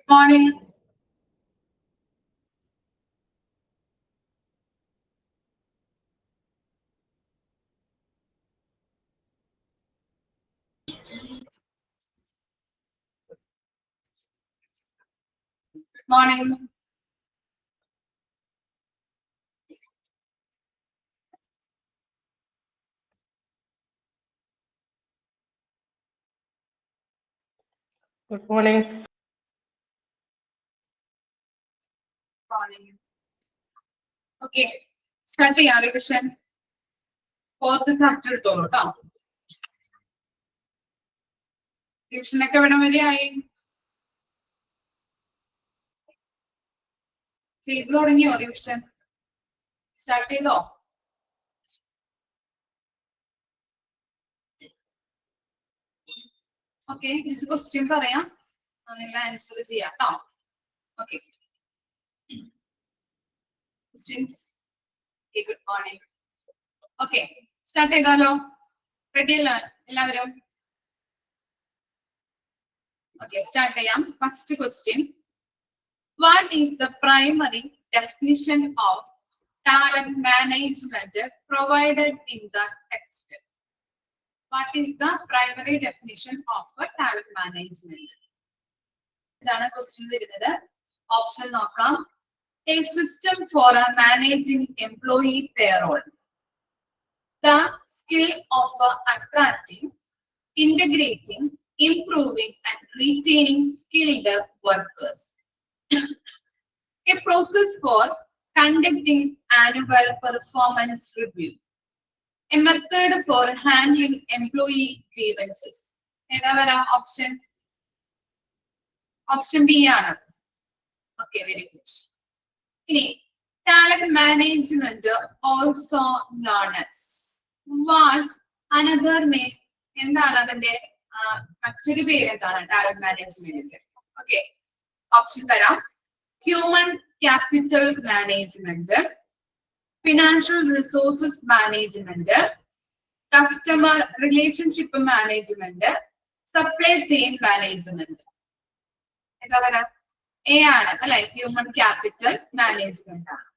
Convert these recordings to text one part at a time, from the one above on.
Morning. Morning. Good morning. Morning. Okay. Start the revision. Fourth chapter എടുത്തോളൂ കേട്ടോ. Revision ഒക്കെ എവിടെ വരെയായി? ചെയ്തു തുടങ്ങിയോ റിവിഷൻ? സ്റ്റാർട്ട് ചെയ്തോ? ഓക്കെ, മിസ് ക്വസ്റ്റ്യൻ പറയാം, നിങ്ങൾ ആൻസർ ചെയ്യാം കേട്ടോ. Okay. Questions. Good morning. Okay, start ചെയ്താലോ? റെഡി അല്ല എല്ലാവരും? ഓക്കെ, സ്റ്റാർട്ട് ചെയ്യാം. First question. What is the primary definition of talent management provided in the text? What is the primary definition of a talent management? ഇതാണ് question വരുന്നത്. Option നോക്കാം. A system for managing employee payroll. The skill of attracting, integrating, improving and retaining skilled workers. A process for conducting annual performance review. A method for handling employee grievances. ഏതാ വരാ option? Option B ആണ്. Okay, very good. ഇനി talent management also known as what another name? എന്താണ് അതിന്റെ മറ്റൊരു പേര്? എന്താണ് talent മാനേജ്മെന്റിന്റെ? ഓക്കെ, ഓപ്ഷൻ തരാം. Human capital management, financial resources management, customer relationship management, supply chain management. എന്താ പറയാ? എ ആണ് അല്ലെ, ഹ്യൂമൻ ക്യാപിറ്റൽ മാനേജ്മെന്റ് ആണ്.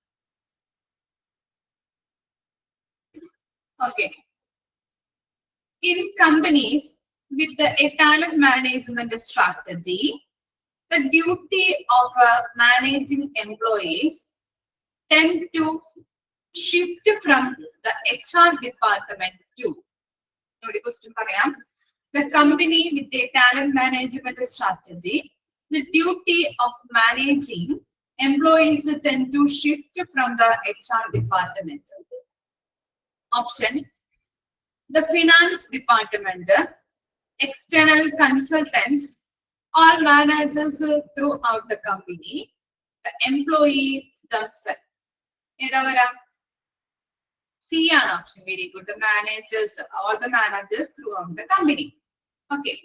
Okay. In companies with a talent management strategy, the duty of managing employees tend to shift from the HR department to. Question പറയാം. The company with a talent management strategy, the duty of managing employees tend to shift from the HR department. Option: the finance department, external consultants, all managers throughout the company, the employee themselves. ഏതാ വരാം? C ആണ് option. Very good. The managers, all the managers throughout the company. Okay.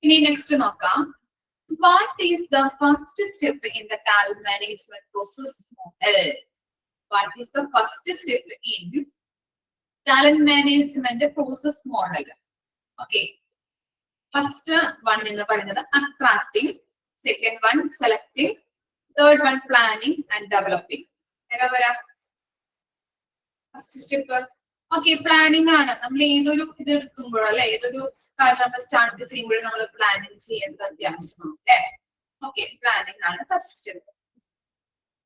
ഇനി next നോക്കാം. What is the first step in the talent management process model? What is the first step in talent management process model? Okay. First one in the attracting, second one selecting, third one planning and developing. First step. Okay, planning ആണ്. നമ്മൾ ഏതൊരു ഇത് എടുക്കുമ്പോഴോ അല്ലെ ഏതൊരു കാര്യം നമ്മൾ start ചെയ്യുമ്പോഴും നമ്മൾ പ്ലാനിങ് ചെയ്യേണ്ടത് അത്യാവശ്യമാണ് അല്ലേ? ഓക്കെ, പ്ലാനിങ് ആണ് first step.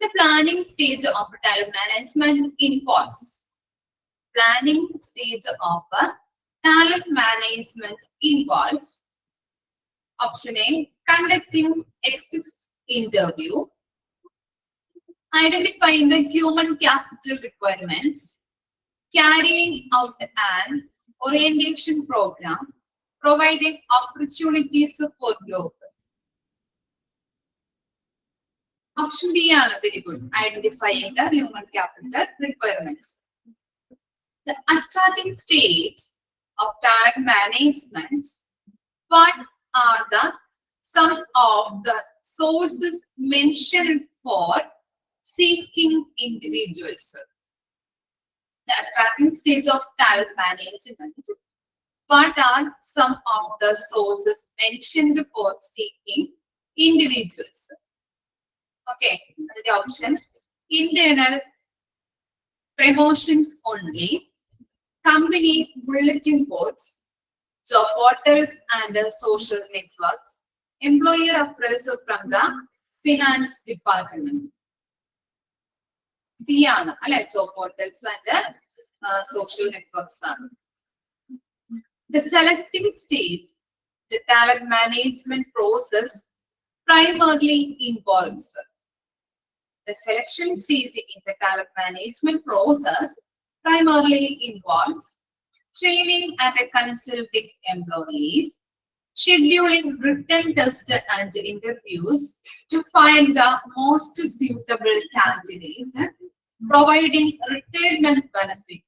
The planning stage of talent management involves. Planning stage of talent management involves. Option A, conducting exit interview, identifying the human capital requirements, carrying out an orientation program, providing opportunities for growth. Option B ആണ് very good. Identifying the human capital requirements. The starting stage of talent management. What are the some of the sources mentioned for seeking individuals? The attracting stage of talent management. What are some of the sources mentioned for seeking individuals. Okay, the option internal promotions only, company bulletin boards, job portals and social networks, employee referrals from the finance department. C ആണ് അല്ലെ, job portals and social networks ആണ്. The selecting stage, the talent management process primarily involves the selection stage in the talent management process primarily involves training and consulting employees, scheduling written tests and interviews to find the most suitable candidate, providing retirement benefit,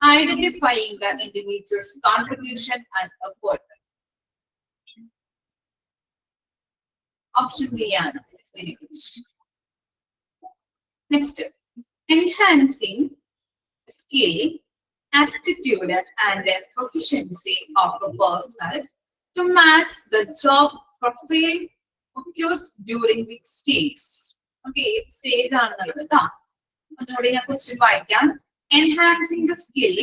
identifying the individual's contribution and effort. Option B ആണ്. Very good. Next, enhancing skill, aptitude and proficiency of a person to match the job profile occurs during which stage. Okay, stage ആണെന്നുള്ളത് കേട്ടോ. ഒന്നുകൂടി ഞാൻ question വായിക്കാം. Enhancing the skill,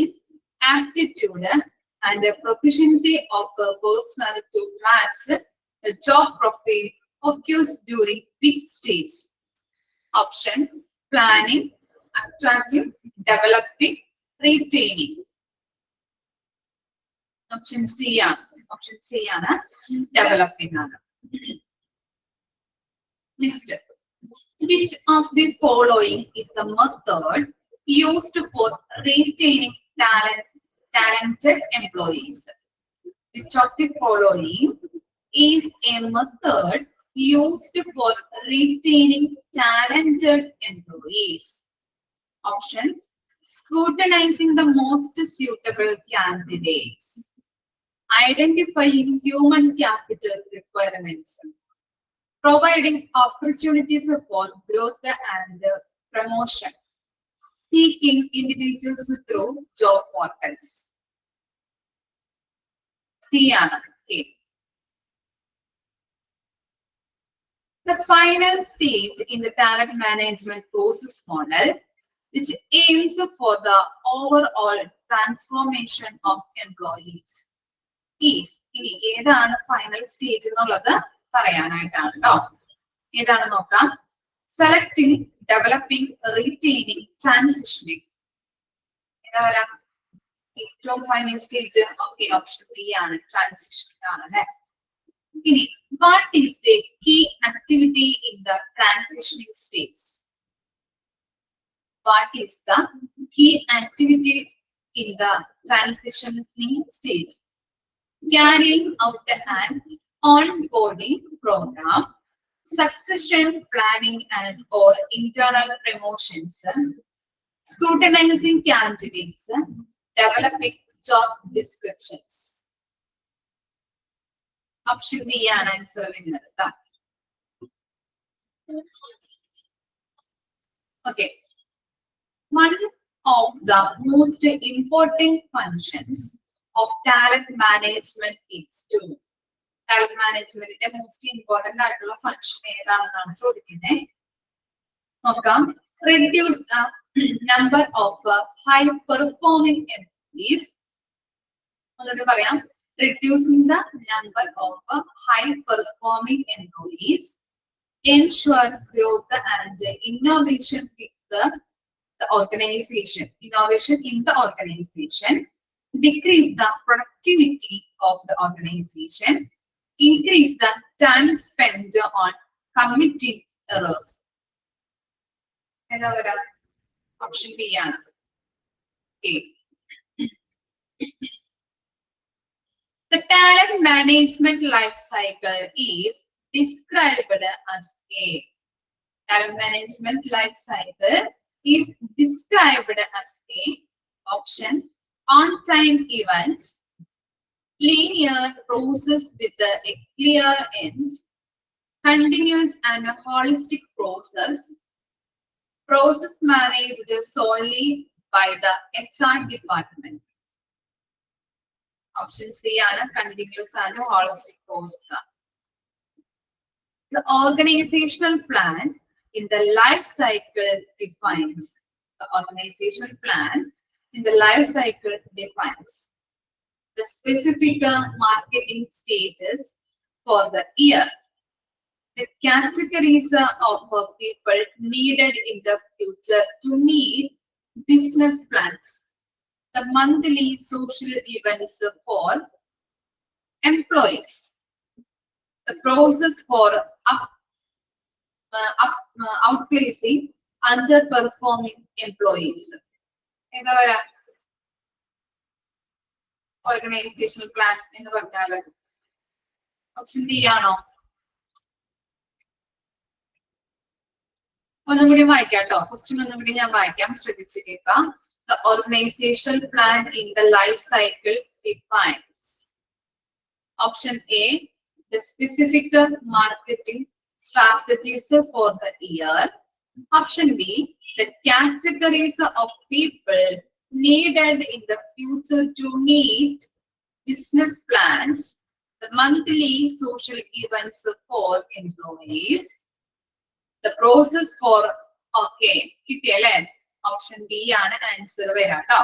aptitude and the proficiency of a person to match the job profile occurs during which stage? Option planning, attracting, developing, retaining. Option C ആണ്. Option C ആണ് developing ആണ്. Next, which of the following is the method used for retaining talented employees? Which of the following is a method used for retaining talented employees? Option, scrutinizing the most suitable candidates, identifying human capital requirements, providing opportunities for growth and promotion, seeking individuals through job portals. C ആണ്. Okay. The final stage in the talent management process model, which aims for the overall transformation of employees, is ഇനി ഏതാണ് final stage എന്നുള്ളത് പറയാനായിട്ടാണ് കേട്ടോ. ഏതാണ് നോക്കാം. Selecting, developing, retaining, transitioning. ഏതാ വരാം? ഏറ്റവും final stage. Okay, option B ആണ്, ട്രാൻസിഷനിങ് ആണ് അല്ലെ. ഇനി what is the key activity in the transitioning stage? What is the key activity in the transitioning stage? Carrying out an onboarding program, succession planning and or internal promotions, scrutinizing candidates, developing job descriptions. Option B ആണ് answer വരുന്നത്. Okay. One of the most important functions of talent management is to talent management ന്റെ most important ആയിട്ടുള്ള function ഏതാണെന്നാണ് ചോദിക്കുന്നത്. നോക്കാം. Reduce the number of high performing employees. ഒന്നുകൂടി പറയാം. Reducing the number of high performing employees, ensure growth and innovation with the organization. Innovation in the organization, decrease the productivity of the organization, increase the time spent on committing errors. Option B ആണ്. Okay. The talent management life cycle is described as a talent management life cycle is described as a option on-time event, linear process with a clear end, continuous and holistic process managed solely by the HR department. Option C ആണ് continuous and holistic process. The organizational plan in the life cycle defines. The organizational plan in the life cycle defines the specific marketing stages for the year, the categories of people needed in the future to meet business plans, the monthly social events for employees, the process for outplacing underperforming employees. എന്താ പറയാ organisational plan എന്ന് പറഞ്ഞാൽ option D ആണോ? ഒന്നും കൂടി വായിക്കാം കേട്ടോ. Question ഒന്നും കൂടി ഞാൻ വായിക്കാം, ശ്രദ്ധിച്ച് കേൾക്കാം. The organizational plan in the life cycle defines. Option A, the specific marketing strategies for the year. Option B, the categories of people needed in the future to meet business plans, the monthly social events for employees, the process for, okay, option B ആണ് answer വരാട്ടോ.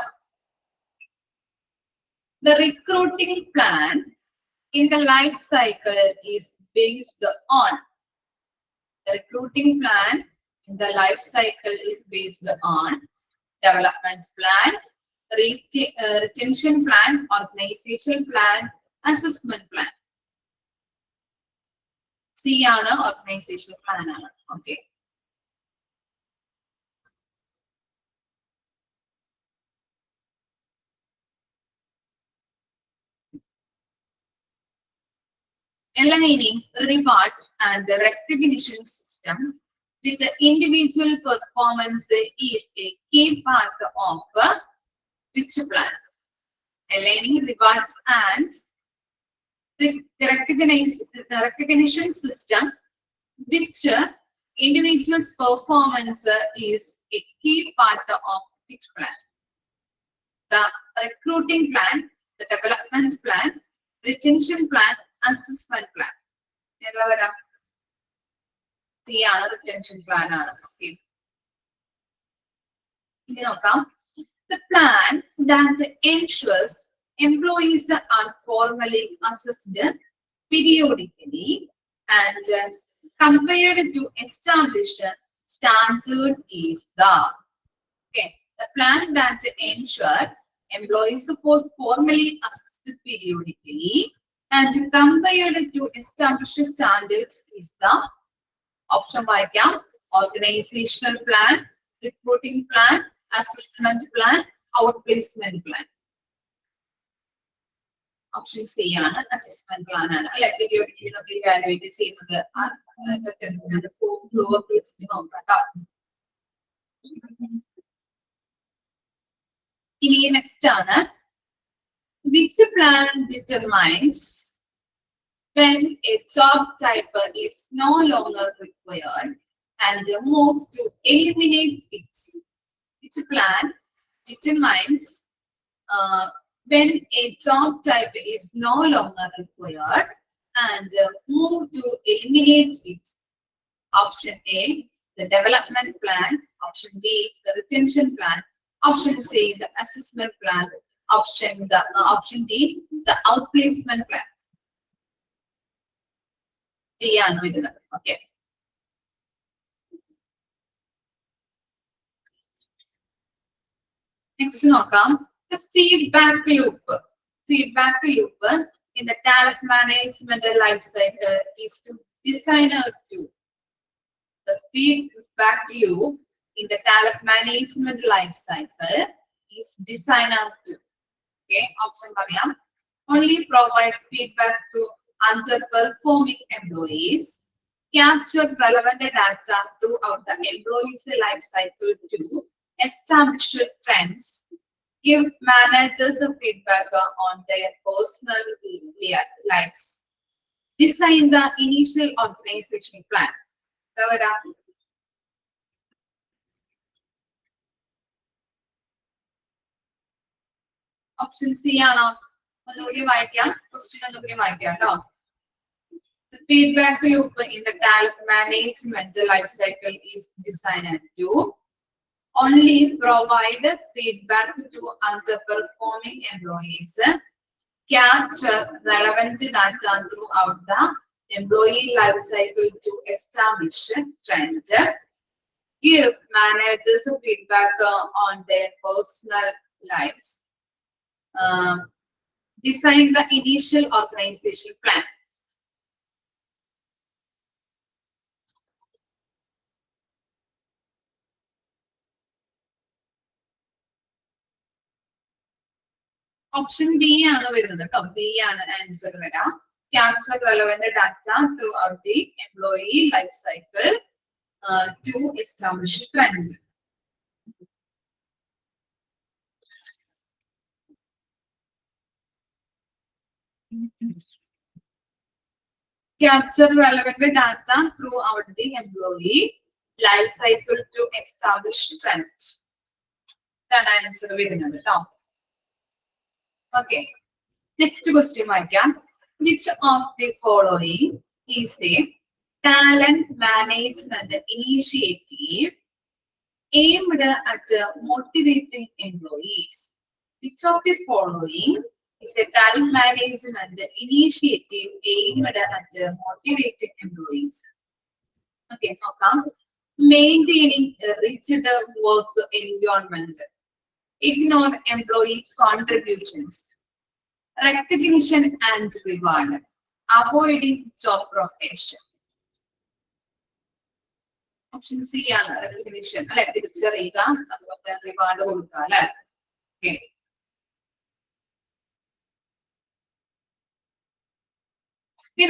The recruiting plan in the life cycle is based on. The recruiting plan in the life cycle is based on development plan, retention plan, organization plan, assessment plan. C ആണ് organizational plan ആണ്. Okay. Aligning rewards and the recognition system with the individual performance is a key part of which plan? Aligning rewards and the recognition system which individual's performance is a key part of which plan? The recruiting plan, the development plan, retention plan, assessment plan. Retention plan. Okay. The plan that ensures employees are formally assessed periodically and compared to established standard is the. Okay. The plan that ensures employees are formally assessed periodically and compared to established standards is the option വായിക്കാം. Organizational plan, recruiting plan, assessment plan, outplacement plan. Option C ആണ് assessment plan ആണ്. അല്ലെ periodically നമ്മൾ evaluate ചെയ്യുന്നത് നോക്കാം. ഇനി next ആണ്, which plan determines when a job type is no longer required and moves to eliminate it? Which plan determines when a job type is no longer required and move to eliminate it? Option A, the development plan. Option B, the retention plan. Option C, the assessment plan. Option D, the outplacement plan. Okay. Next, the feedback loop. Feedback loop in the talent management life cycle is to designer to. The feedback loop in the talent management life cycle is designer to. Okay, option പറയാം. Only provide feedback to underperforming employees, capture relevant data throughout the employee's life cycle to establish trends, give managers a feedback on their personal lives, design the initial organization plan. Option C ആണോ? ഒന്നുകൂടി വായിക്കാം. Question ഒന്നുകൂടി വായിക്കാം കേട്ടോ. The Feedback loop in the talent management life cycle is designed to only provide feedback to underperforming employees, capture relevant data throughout the employee life cycle to establish trends, give managers feedback on their personal lives, design the initial organization plan. Option B ആണ് വരുന്നത് കേട്ടോ. B ആണ് answer വരാം. Capture relevant data throughout the employee life cycle to establish trend. Capture relevant data throughout the employee life cycle to establish trend. That's answer വരുന്നത് കേട്ടോ. Okay. Next question വായിക്കാം. Which of the following is a talent management initiative aimed at motivating employees? Which of the following is a talent management initiative aimed at motivating employees? Okay, നോക്കാം. Maintaining a rigid work environment. Ignore employee contributions. Recognition and reward. Avoiding job rotation. Option C ആണ് recognition. അല്ലെ, തിരിച്ചറിയുക, അതുപോലെ reward കൊടുക്കുക അല്ലെ. Okay.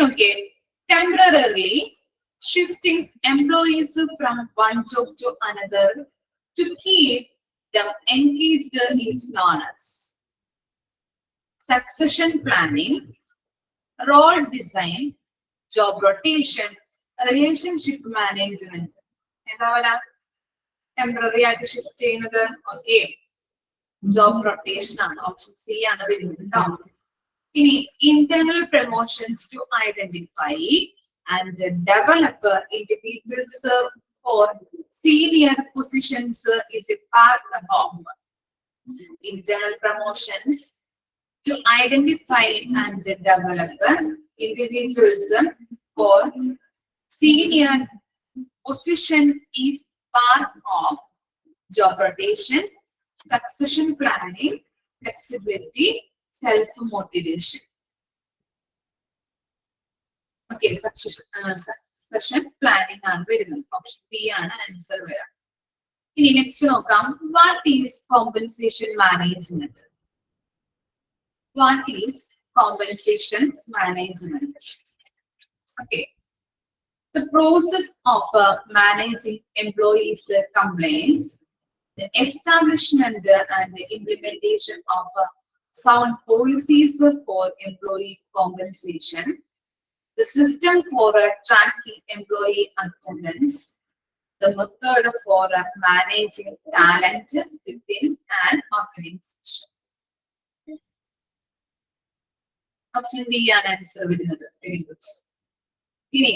Okay. Temporarily shifting employees from one job to another to keep them engaged is known as succession planning, role design, job rotation, relationship management. എന്താ പറയാ? Temporary ആയിട്ട് shift ചെയ്യുന്നത്. ഓക്കെ, ജോബ് റൊട്ടേഷൻ ആണ്. Option C ആണ് വരുന്നത് കേട്ടോ. ഇനി internal promotions to identify and develop individuals for senior positions is a part of internal promotions to identify and develop individuals for senior position is part of job rotation, succession planning, flexibility, self-motivation. Okay, succession planning ആണ് വരുന്നത്. Option B ആണ് answer വരാം. ഇനി next നോക്കാം. What is compensation management? What is compensation management? Okay, the process of managing employees' complaints, the establishment and the implementation of sound policies for employee compensation, the system for tracking employee attendance, the method for managing talent within an organization. Option B ആണ് answer വരുന്നത്. Very good. ഇനി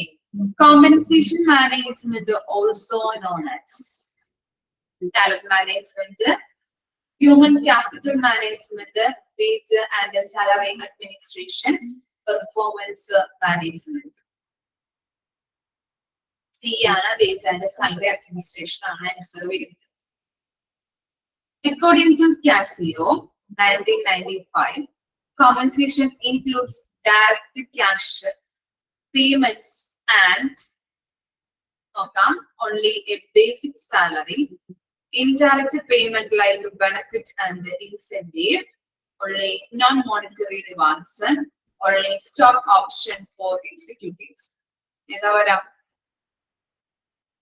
compensation management, also known as talent management, human capital management, wage and salary administration, performance management. C ആണ് wage and salary administration ആണ് answer വരുന്നത്. According to Casio 1995, compensation includes direct cash payments and only a basic salary, indirect payment like benefit and incentive, only non-monetary rewards, only stock option for executives. Indirect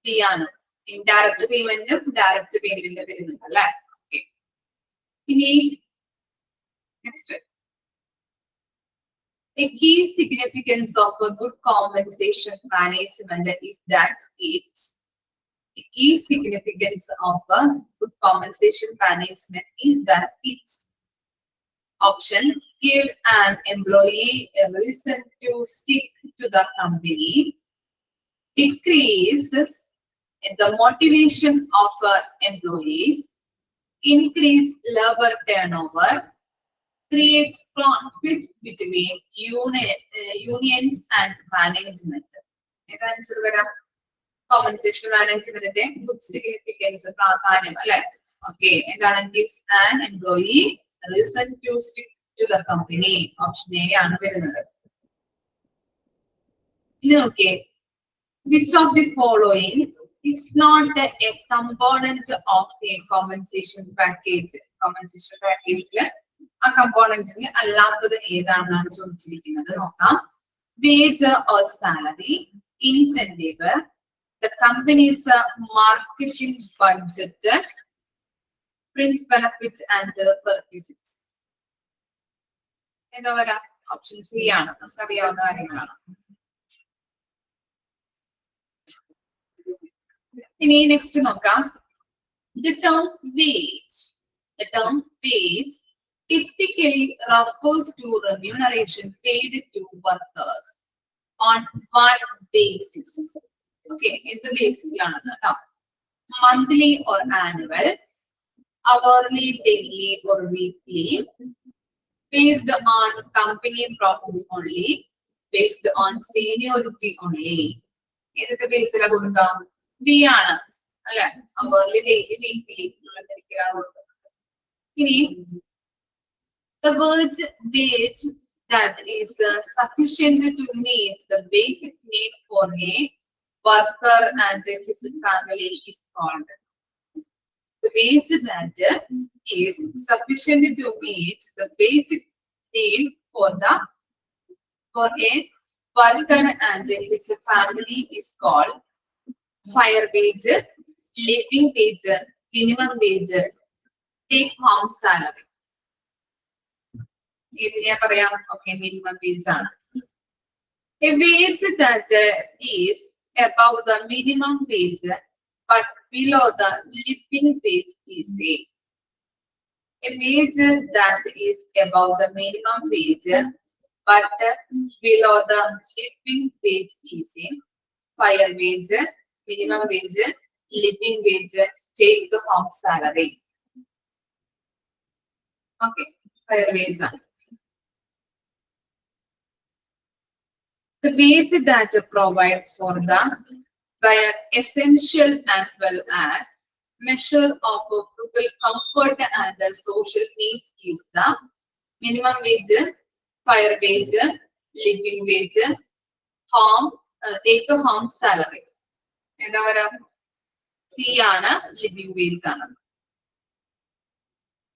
payment, direct payment. Okay. Next. A key significance of a good compensation management is that a key significance of a good compensation management is that it's option give an employee a reason to stick to the company, decreases the motivation of employees, increase labor turnover, creates conflict between unions and management. Answer compensation management good significance okay, and gives an employee reason to stick to the company. Option A. Okay. Which of the following is not a component of a compensation package? Compensation package a component wage or salary, incentive, the company's marketing budget, fringe benefit and perquisites. Option C. Next the term wage. The term wage typically refers to remuneration paid to workers on what basis? Okay, in the basis monthly or annual, hourly, daily or weekly, based on company profits only, based on seniority only. In the basis B hourly, daily, weekly. The word wage that is sufficient to meet the basic need for a worker and his family is called. The wage that is sufficient to meet the basic need for a worker and his family is called fire wage, living wage, minimum wage, take home salary. Okay, minimum wage. A wage that is above the minimum wage but below the living wage is a wage that is above the minimum wage but below the living wage is a fire wage, minimum wage, living wage, take the home salary. Okay, fire wage. The wage that provide for the bare essential as well as measure of frugal comfort and social needs is the minimum wage, fire wage, living wage, home, take a home salary. C living wage.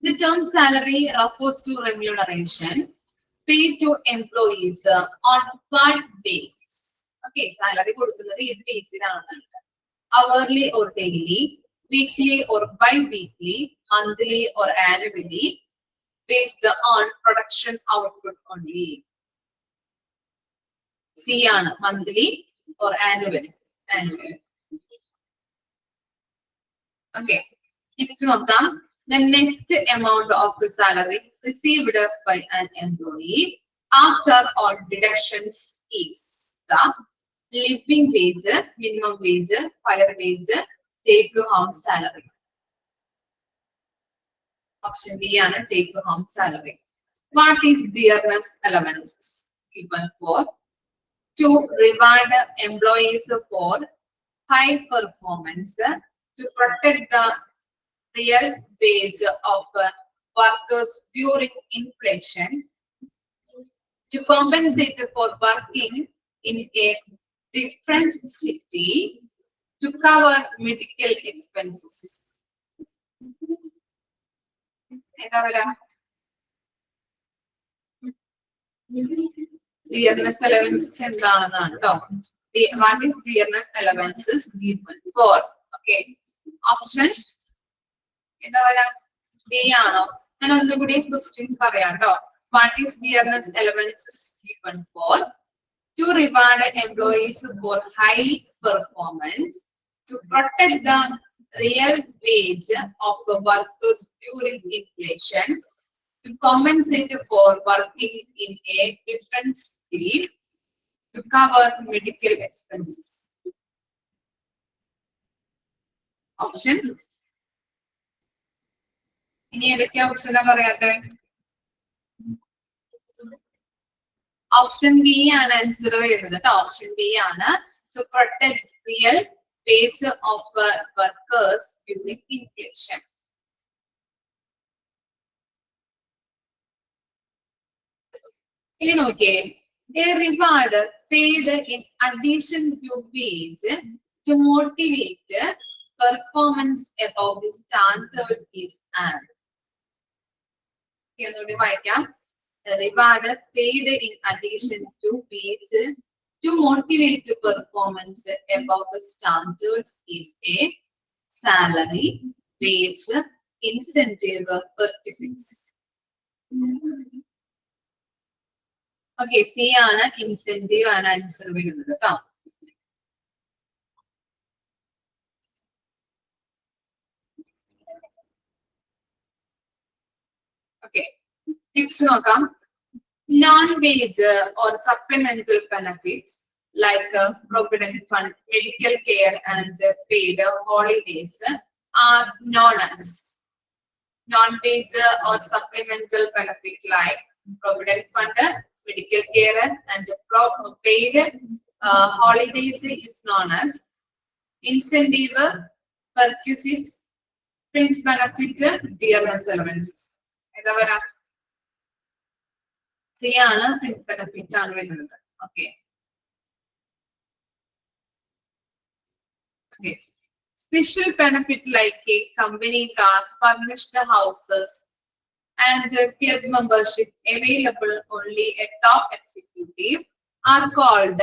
The term salary refers to remuneration paid to employees on what basis? Okay, salary basis hourly or daily, weekly or bi-weekly, monthly or annually, based on production output only. C monthly or annually. Okay, next the net amount of the salary received by an employee after all deductions is the living wage, minimum wage, fire wage, take home salary. Option D take home salary. What is dearness allowances? Given for to reward employees for high performance, to protect the real wage of workers during inflation, to compensate for working in a different city, to cover medical expenses. Dearness allowances what is dearness allowances given for? Okay, option D and on the good question what is dearness allowances given for? To reward employees for high performance, to protect the real wage of the workers during inflation, to compensate for working in a different city, to to cover medical expenses. Option. ഇനി ഏതൊക്കെയാ option പറയാത്തെ? Option B ആണ് answer വരുന്നത് കേട്ടോ. Option B ആണ് to protect real wage of workers during inflation. ഇനി നോക്കിയേ, a reward paid in addition to wage to motivate performance above the standard is an. ഒന്നുകൂടി വായിക്കാം. A reward paid in addition to wage to motivate performance above the standards is a salary, wage, incentive, perquisites. Okay, C ആണ് incentive ആണ് answer വരുന്നത് കേട്ടോ. Okay, next നോക്കാം. Non-wage or supplemental benefits like provident fund, medical care and paid holidays are known as non-wage or supplemental benefit like provident fund, medical care and paid holidays is known as incentive, perquisites, fringe benefit, dearness allowances. എന്താ പറയാ? C ആണ് fringe benefit ആണ് വരുന്നത്. Okay. Okay. Special benefit like a company car, furnished houses, and club membership available only a top executive are called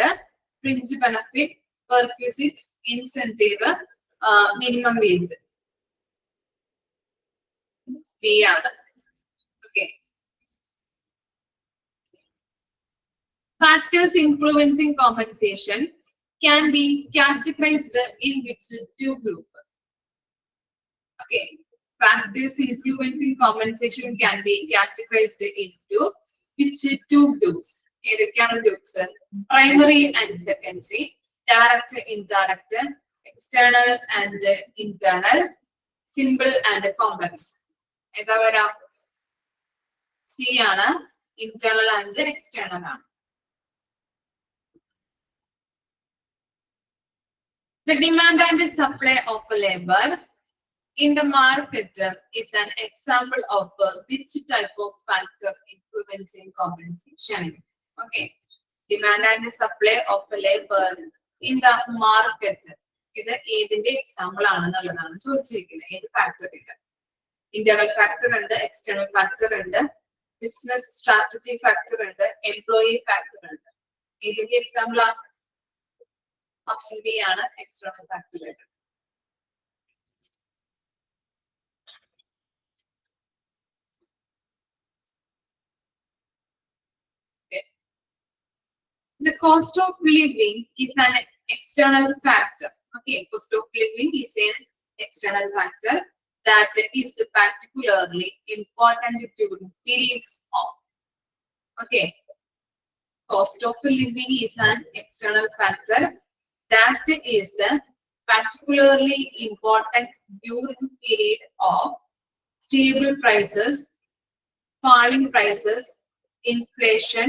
fringe benefit, perquisites, incentive, minimum wage. B ആണ്. Okay. Factors influencing compensation can be categorized in which two groups? Okay. Factors influencing compensation can be categorized into which two groups? ഏതൊക്കെയാണ് groups? Primary and secondary, direct, indirect, external and internal, simple and complex. ഏതാ വരാ? C ആണ് internal and external ആണ്. The demand and the supply of labor in the market is an example of which type of factor influencing compensation. Okay. Demand and the supply of labor in the market is ഏതിന്റെ example ആണെന്നുള്ളതാണ് ചോദിച്ചിരിക്കുന്നത്. ഏത് factor ഇല്ല. Internal factor ഉണ്ട്, external factor ഉണ്ട്, business strategy factor ഉണ്ട്, employee factor ഉണ്ട്. ഏതിന്റെ example ആണ്? Option B ആണ് external factor. Okay. The cost of living is an external factor. Okay, cost of living is an external factor that is particularly important during periods of. Okay, cost of living is an external factor that is particularly important during period of stable prices, falling prices, inflation,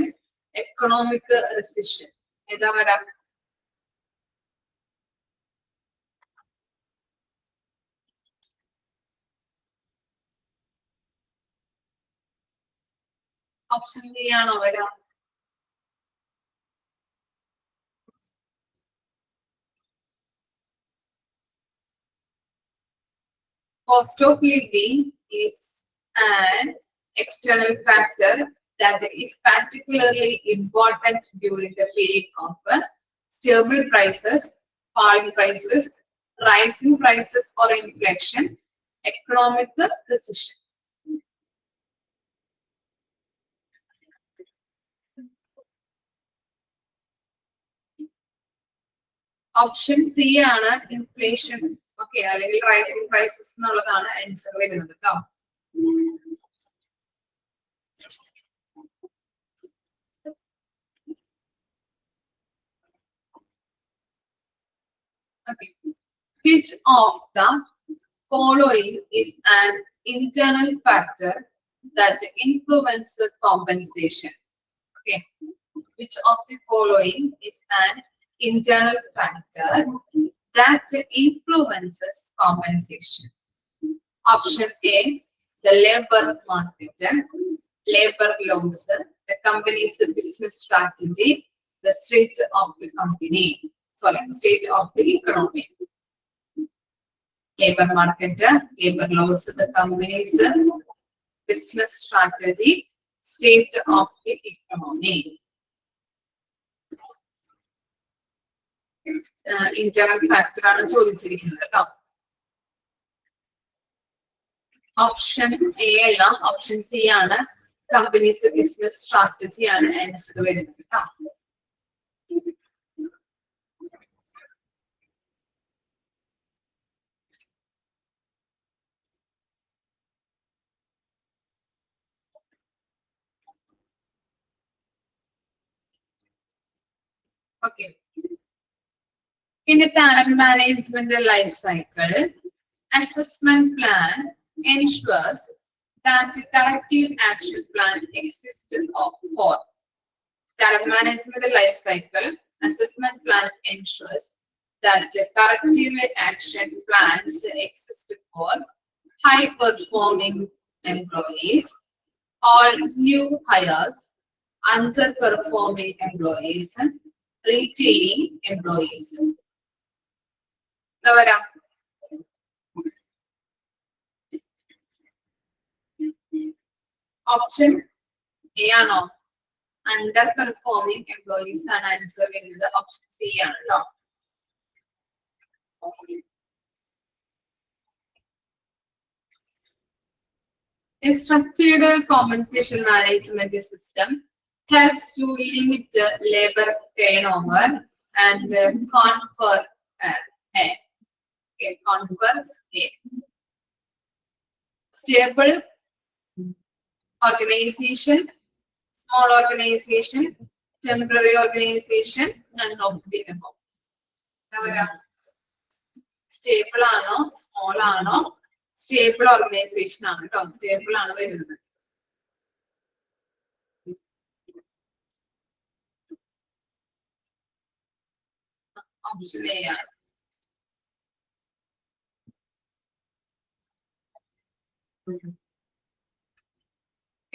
economic recession. ഏതാ വരാ? Option B ആണോ വരാ? Cost of living is an external factor that is particularly important during the period of stable prices, falling prices, rising prices or inflation, economic recession. Option C ആണ് inflation. Okay, അല്ലെങ്കിൽ rising prices എന്നുള്ളതാണ് answer വരുന്നത് കേട്ടോ. Okay. Which of the following is an internal factor that influences compensation? Okay. Which of the following is an internal factor that influences compensation? Option A, the labor market, labor laws, the company's business strategy, the state of the company, state of the economy. Labor market, labor laws, the company's business strategy, state of the economy. Internal factor ആണ് ചോദിച്ചിരിക്കുന്നത് കേട്ടോ. Option A അല്ല, option C ആണ്. Companies business strategy ആണ് answer വരുന്നത് കേട്ടോ. Okay. In the talent management life cycle, assessment plan ensures that the corrective action plan exists for. Talent management life cycle, assessment plan ensures that the corrective action plans exist for high performing employees, all new hires, underperforming employees, retaining employees. Option A ആണോ? Underperforming employees ആണ് answer വരുന്നത്. Option C ആണ് കേട്ടോ. A structured compensation management system helps to limit labor turnover and confers a stable organization, small organization, temporary organization, none of the above. Stable ആണോ, small ആണോ, stable organization ആണ് കേട്ടോ. Stable ആണ് വരുന്നത്. Option A ആണ്.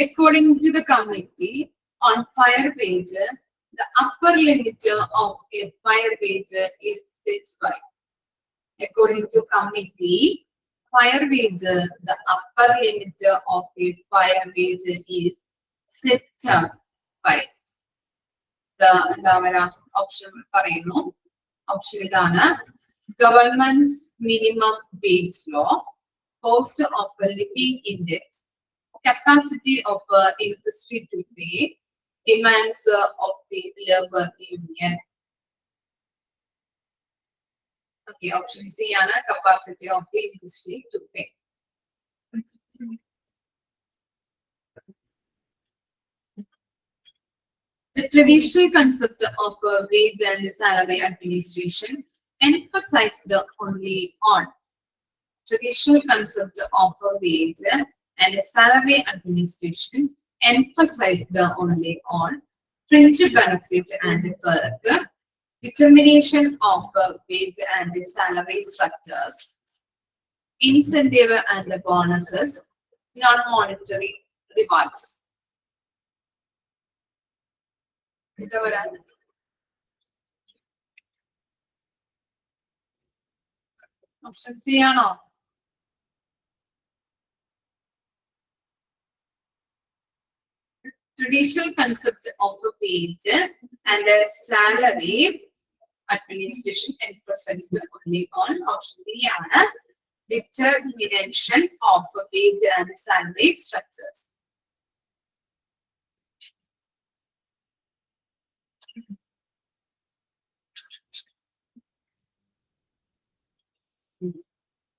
According to the committee on fire wage, the upper limit of a fire wage is set by. According to committee, fire wage, the upper limit of a fire wage is set by. The option പറയുന്നു. Option ഇതാണ്. Government's minimum wage law, cost of a living index, capacity of industry to pay, demands of the labor union. Okay, option C ആണ് capacity of the industry to pay. The traditional concept of wage and salary administration emphasized only on traditional concept of wage and salary administration emphasized only on fringe benefit and perk, determination of wage and salary structures, incentive and bonuses, non-monetary rewards. Option C ആണോ? Traditional concept of a wage and a salary administration emphasized only on option B ആണ് determination of wage and salary structures.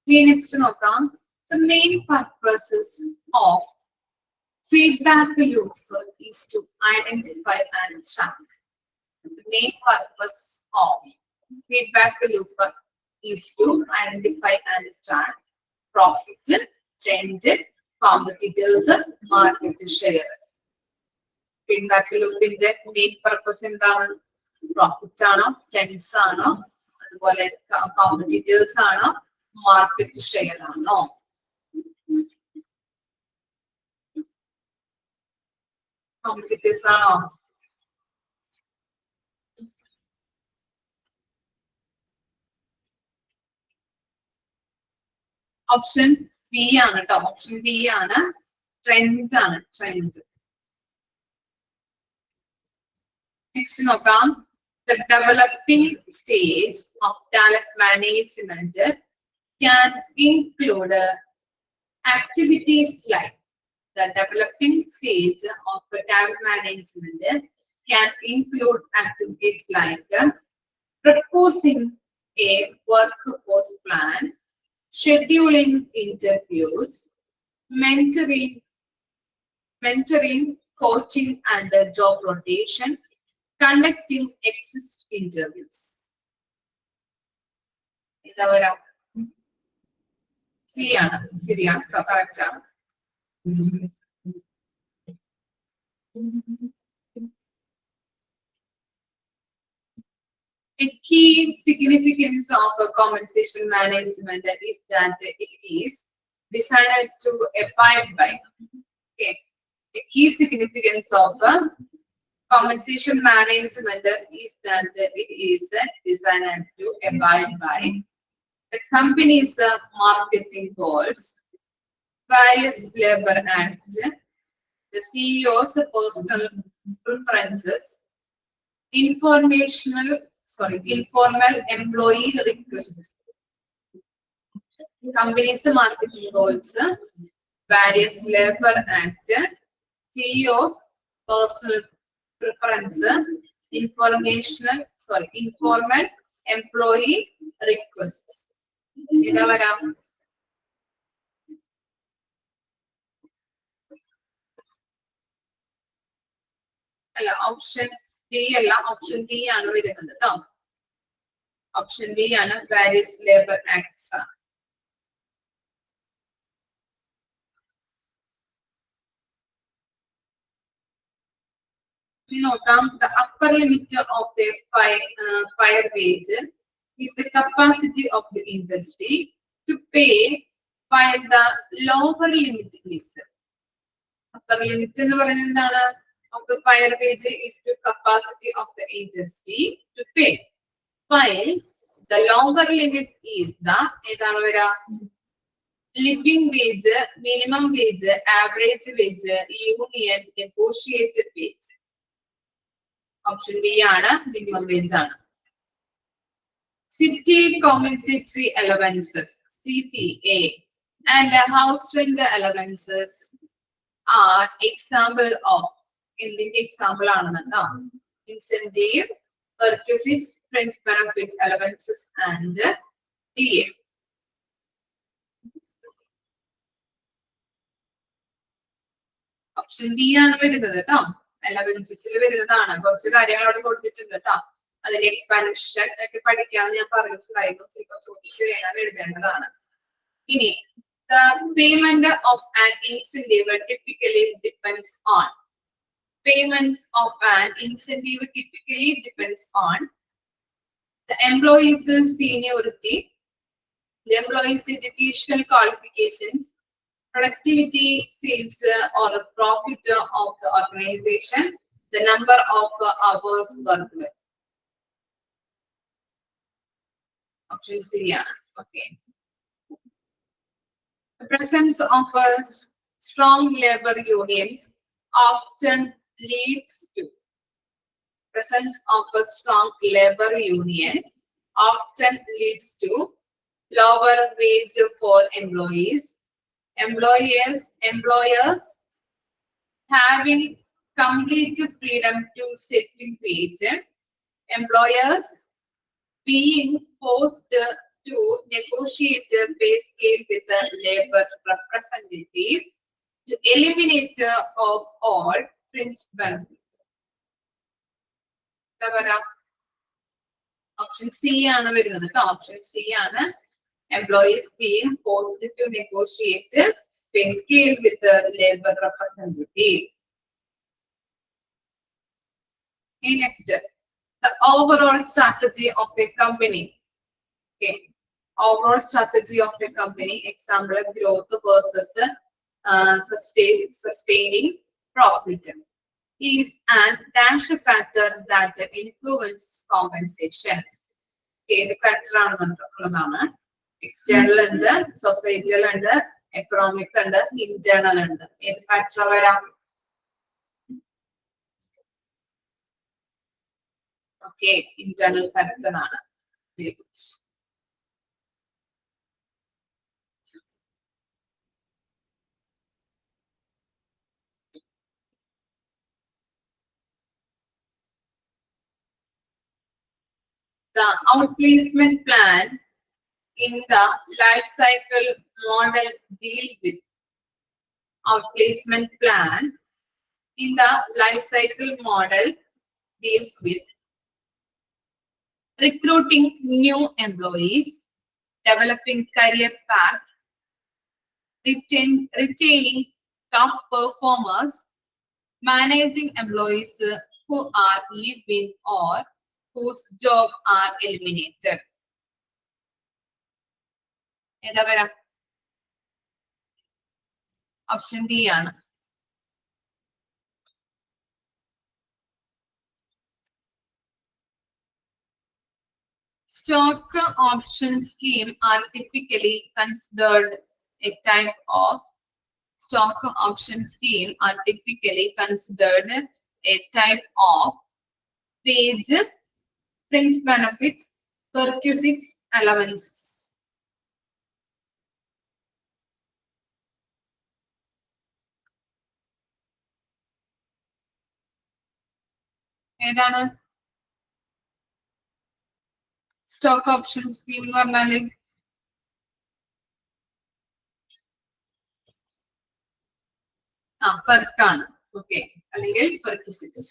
Next നോക്കാം. The main purposes of feedback loop is to identify and track. The main purpose of feedback loop is to identify and track profit, trend, competitors, market share. Feedback loopന്റെ main purpose എന്താണ്? Profit ആണോ, trends ആണോ, അതുപോലെ competitors ആണോ, market share ആണോ? Competitors ആണോ? Option B ആണ് കേട്ടോ. Option B ആണ്. ട്രെൻഡ് ആണ്. ട്രെൻഡ്. നെക്സ്റ്റ് നോക്കാം. The developing stage of talent management can include activities like the developing stage of talent management can include activities like proposing a workforce plan, scheduling interviews, mentoring, coaching and job rotation, conducting exit interviews. ശരിയാണ്. ശരിയാണ്. Correct ആണ്. A key significance of compensation management is that it is designed to abide by. Okay. A key significance of compensation management is that it is designed to abide by the company's marketing goals, various labor act, the CEO's personal preferences, informal employee requests. Company's marketing goals, various labor act, CEO's personal preference, informal employee requests. അല്ല, option D അല്ല, option B ആണ് വരുന്നത് കേട്ടോ. Option B ആണ്. Various labour acts ആണ്. നോക്കാം. The upper limit of a fire wage is the capacity of the industry to pay, while the lower limit is. Upper limit എന്ന് പറയുന്നത് എന്താണ്? Of the fire wage is the capacity of the industry to pay, while the lower limit is the ഏതാണ് വരാ? Living wage, minimum wage, average wage, union negotiated wage. Option B ആണ്. Minimum wage ആണ്. City compensatory allowances (CCA) and house rent allowances are example of. എന്തിന്റെ example ആണെന്നുണ്ടോ? Incentive, perquisites, fringe benefit allowances and DA. Option B ആണ് വരുന്നത് കേട്ടോ. അലവൻസസിൽ വരുന്നതാണ്. കുറച്ച് കാര്യങ്ങൾ അവിടെ കൊടുത്തിട്ടുണ്ട് കേട്ടോ. അതിന്റെ എക്സ്പാൻഷൻ ഒക്കെ പഠിക്കാന്ന് ഞാൻ പറഞ്ഞിട്ടുണ്ടായിരുന്നു. ചിലപ്പോൾ ചോദിച്ചു കഴിഞ്ഞാൽ എഴുതേണ്ടതാണ്. ഇനി the payment of an incentive typically depends on. Payments of an incentive typically depends on the employee's seniority, the employee's educational qualifications, productivity, sales or profit of the organization, the number of hours worked. Option C. Okay. The presence of strong labor unions often leads to. Presence of a strong labor union often leads to lower wage for employees. Employers having complete freedom to set wage. Employers being forced to negotiate a pay scale with the labor representative to eliminate of all fringe benefits. Option C ആണ് വരുന്നത് ട്ടോ. Option C ആണ്. Employees being forced to negotiate pay scale with the labor representative. Okay, next, the overall strategy of a company. Okay, overall strategy of a company. Example: growth versus sustaining profit is an dash factor that influences compensation. ഏത് factor ആണെന്നുള്ളതാണ്. External ഉണ്ട്, societal ഉണ്ട്, economic ഉണ്ട്, internal ഉണ്ട്. ഏത് factor വരാം? Okay, internal factor ആണ്. Very good. The outplacement plan in the life cycle model deal with outplacement plan in the life cycle model deals with recruiting new employees, developing career path, retaining top performers, managing employees who are leaving or whose job are eliminated. ഏതാ വരാം? Option D ആണ്. Stock option scheme are typically considered a type of stock option scheme are typically considered a type of wage, fringe benefit, perquisites, allowances. ഏതാണ് stock option scheme എന്ന് പറഞ്ഞാല്? പെർക്കാണ്. Okay, അല്ലെങ്കിൽ perquisites.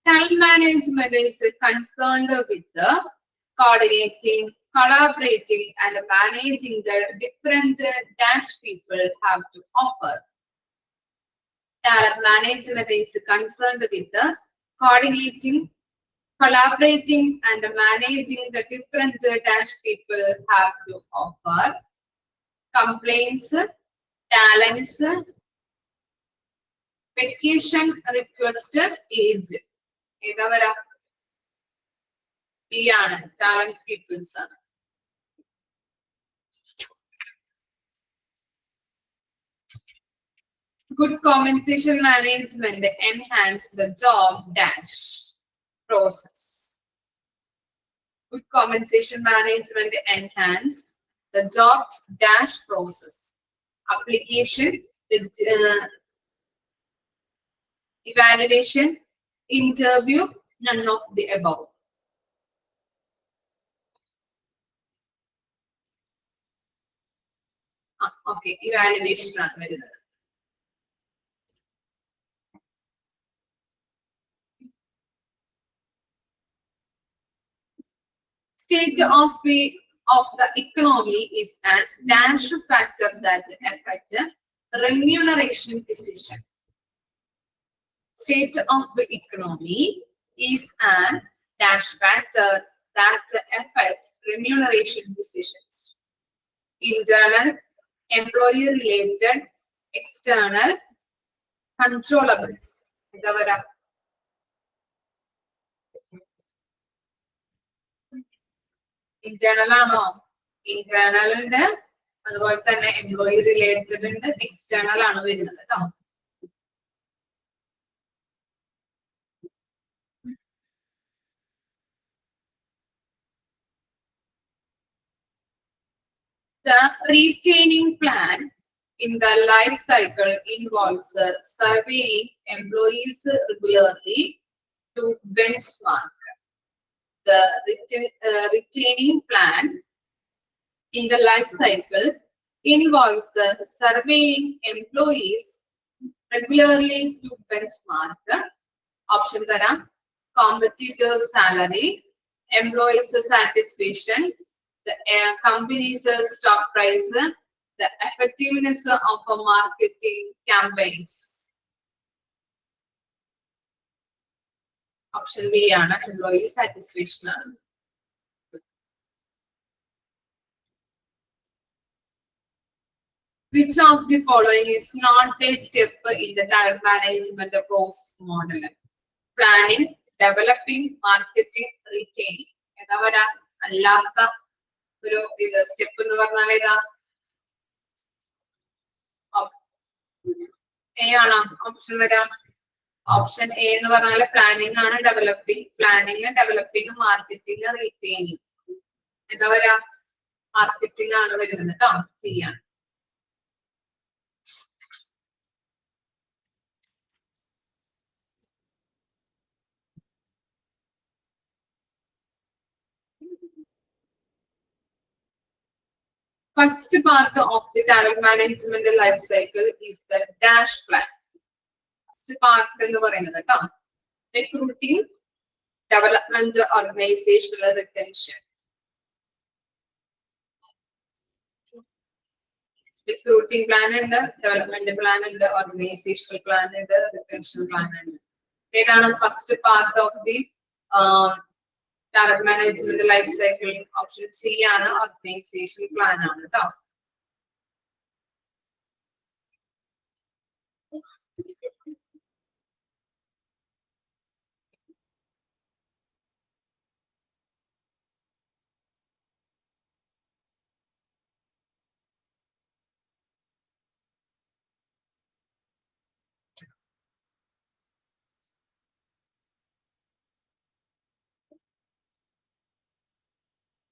Time management is concerned with the coordinating, collaborating, and managing the different dash people have to offer. Talent management is concerned with the coordinating, collaborating, and managing the different dash people have to offer. Complaints, talents, vacation request, age. ഏതാ വരാ? D ആണ്, talent peoples ആണ്. Good compensation management enhance the job dash process. Good compensation management enhance the job dash process. Application with evaluation, interview, none of the above. Okay, evaluation ആണ് വരുന്നത്. State of the economy is a dash factor that affect remuneration decision. State of the economy is a dash factor that affects remuneration decisions. Internal, employee related, external, controllable. Internal ആണോ? Internal ഉണ്ട്, അതുപോലെ തന്നെ employee related ഉണ്ട്, external ആണ് വരുന്നത് കേട്ടോ. The retaining plan in the life cycle involves surveying employees regularly to benchmark. The retaining plan in the life cycle involves the surveying employees regularly to benchmark option tara competitor salary, employees satisfaction, the company's stock price, the effectiveness of marketing campaigns. Option B ആണ് employee satisfaction ആണ്. Which of the following is not a step in the talent management process model? Planning, developing, marketing, retaining. ഏതാ വരാ അല്ലാത്ത ഒരു ഇത് step എന്ന് പറഞ്ഞാൽ ഏതാ എ ആണോ ഓപ്ഷൻ വരാം ഓപ്ഷൻ എ എന്ന് പറഞ്ഞാൽ പ്ലാനിങ് ആണ് ഡെവലപ്പിംഗ് മാർക്കറ്റിംഗ് റീറ്റെയിനിങ് എന്താ വരാ മാർക്കറ്റിംഗ് ആണ് വരുന്നത് കേട്ടോ സി ആണ്. First part of the talent management life cycle is the dash plan. First part എന്ന് പറയുന്നത് കേട്ടോ recruiting, development, organizational retention. Recruiting plan ഉണ്ട്, development plan ഉണ്ട്, organizational plan ഉണ്ട്, retention plan ഉണ്ട്. ഏതാണ് first part of the talent management life cycle? Option C ആണ് organizational plan ആണ് കേട്ടോ.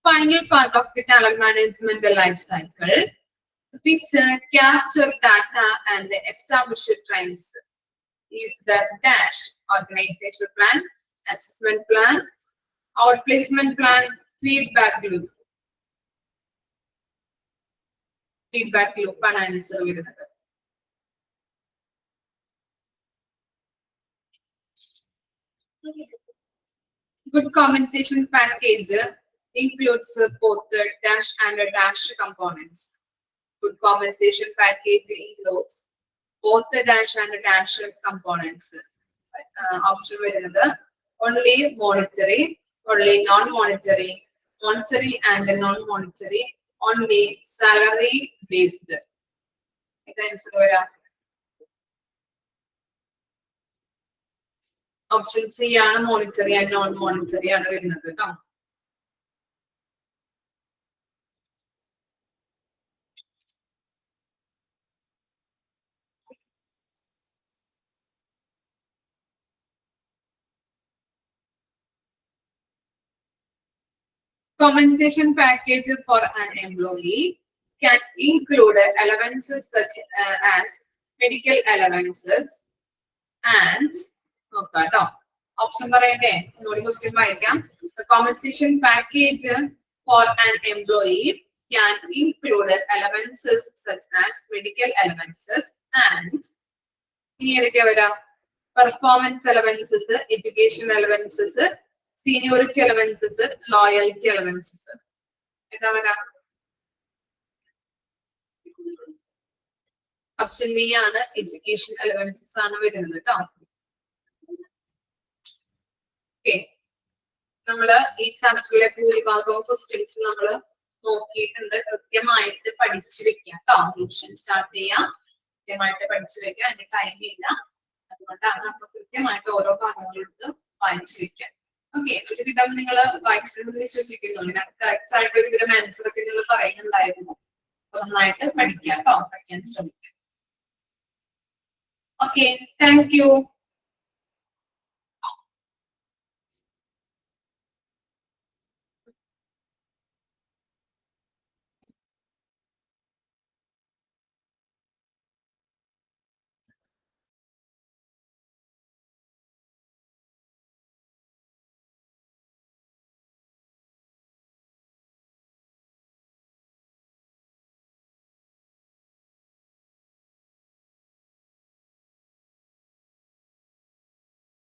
Final part of the talent management life cycle, which capture data and establish trends, is the dash organizational plan, assessment plan, outplacement plan, feedback loop. Feedback loop ആണ് answer വരുന്നത്. Good compensation package includes both the dash and the dash components. Good compensation package includes both the dash and the dash components. Option വരുന്നത് only monetary, only non-monetary, monetary and non-monetary, only salary based. ഇത് answer വരാം. Option C ആണ് monetary and non monetary ആണ് വരുന്നത് കേട്ടോ. Compensation package for an employee can include allowances such as medical allowances and option പറയട്ടെ ഒന്നുകൂടി question വായിക്കാം. The compensation package for an employee can include allowances such as medical allowances and ഏതൊക്കെ വരാം performance allowances, education allowances, seniority allowances, loyalty allowances. എന്താ വരാ option B ആണ് education allowances ആണ് വരുന്നത് കേട്ടോ. ഓക്കെ, നമ്മള് ഈ ചാപ്റ്ററിലെ ഭൂരിഭാഗവും ക്വസ്റ്റ്യൻസ് നമ്മൾ നോക്കിയിട്ടുണ്ട്. കൃത്യമായിട്ട് പഠിച്ചു വെക്കാം കേട്ടോ. റിവിഷൻ സ്റ്റാർട്ട് ചെയ്യാം, കൃത്യമായിട്ട് പഠിച്ചു വെക്കാം. അതിന്റെ ടൈം ഇല്ല, അതുകൊണ്ടാണ് നമുക്ക് കൃത്യമായിട്ട് ഓരോ ഭാഗങ്ങളെടുത്ത് വായിച്ചു വെക്കാം. ഓക്കെ, ഒരുവിധം നിങ്ങൾ വായിച്ചിട്ടുണ്ടെന്ന് വിശ്വസിക്കുന്നു. കറക്റ്റ് ആയിട്ട് ഒരുവിധം ആൻസർ ഒക്കെ നിങ്ങൾ പറയുന്നുണ്ടായിരുന്നു. നന്നായിട്ട് പഠിക്കാം കേട്ടോ, പഠിക്കാൻ ശ്രമിക്കാം. Okay, thank you.